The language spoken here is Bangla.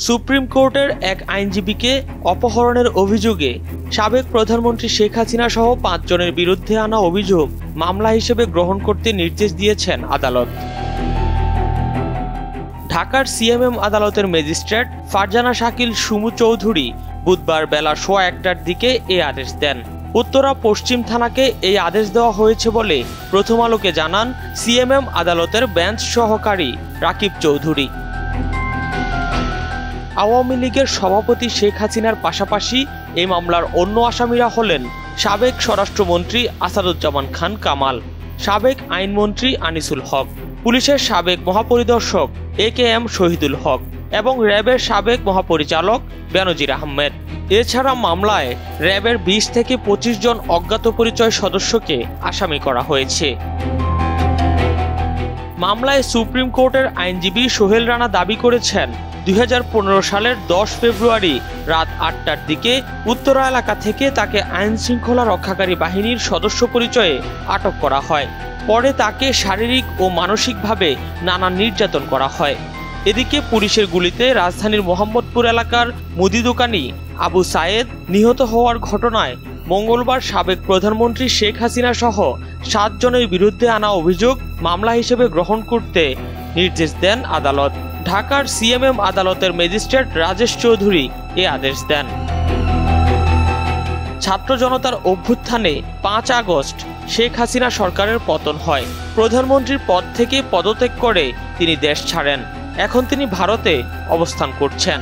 সুপ্রিম কোর্টের এক আইনজীবীকে অপহরণের অভিযোগে সাবেক প্রধানমন্ত্রী শেখ হাসিনা সহ ৫ জনের বিরুদ্ধে আনা অভিযোগ মামলা হিসেবে গ্রহণ করতে নির্দেশ দিয়েছেন আদালত। ঢাকার সিএমএম আদালতের ম্যাজিস্ট্রেট ফারজানা শাকিল সুমু চৌধুরী বুধবার বেলা ১:১টার দিকে এই আদেশ দেন। উত্তরা পশ্চিম থানাকে এই আদেশ দেওয়া হয়েছে বলে প্রথম আলোকে জানান সিএমএম আদালতের বেঞ্চ সহকারী রাকিব চৌধুরী। আওয়ামী লীগের সভাপতি শেখ হাসিনার পাশাপাশি এই মামলার অন্য আসামিরা হলেন সাবেক স্বরাষ্ট্রমন্ত্রী আসাদুজ্জামান খান কামাল, সাবেক আইনমন্ত্রী আনিসুল হক, পুলিশের সাবেক মহাপরিদর্শক AKM শহীদুল হক এবং র্যাবের সাবেক মহাপরিচালক বেনজির আহমেদ। এছাড়া মামলায় র্যাবের ২০ থেকে ২৫ জন অজ্ঞাত পরিচয় সদস্যকে আসামি করা হয়েছে। মামলায় সুপ্রিম কোর্টের আইনজীবী সোহেল রানা দাবি করেছেন ২০১৫ সালের ১০ ফেব্রুয়ারি রাত ৮টার দিকে উত্তরা এলাকা থেকে তাকে আইন শৃঙ্খলা রক্ষাকারী বাহিনীর সদস্য পরিচয়ে আটক করা হয়। পরে তাকে শারীরিক ও মানসিকভাবে নানা নির্যাতন করা হয়। এদিকে পুলিশের গুলিতে রাজধানীর মোহাম্মদপুর এলাকার মুদি দোকানি আবু সায়েদ নিহত হওয়ার ঘটনায় মঙ্গলবার সাবেক প্রধানমন্ত্রী শেখ হাসিনা সহ ৭ জনের বিরুদ্ধে আনা অভিযোগ মামলা হিসেবে গ্রহণ করতে নির্দেশ দেন আদালত। ঢাকার সিএমএম আদালতের ম্যাজিস্ট্রেট রাজেশ চৌধুরী এ আদেশ দেন। ছাত্র জনতার অভ্যুত্থানে ৫ আগস্ট শেখ হাসিনা সরকারের পতন হয়। প্রধানমন্ত্রীর পদ থেকে পদত্যাগ করে তিনি দেশ ছাড়েন। এখন তিনি ভারতে অবস্থান করছেন।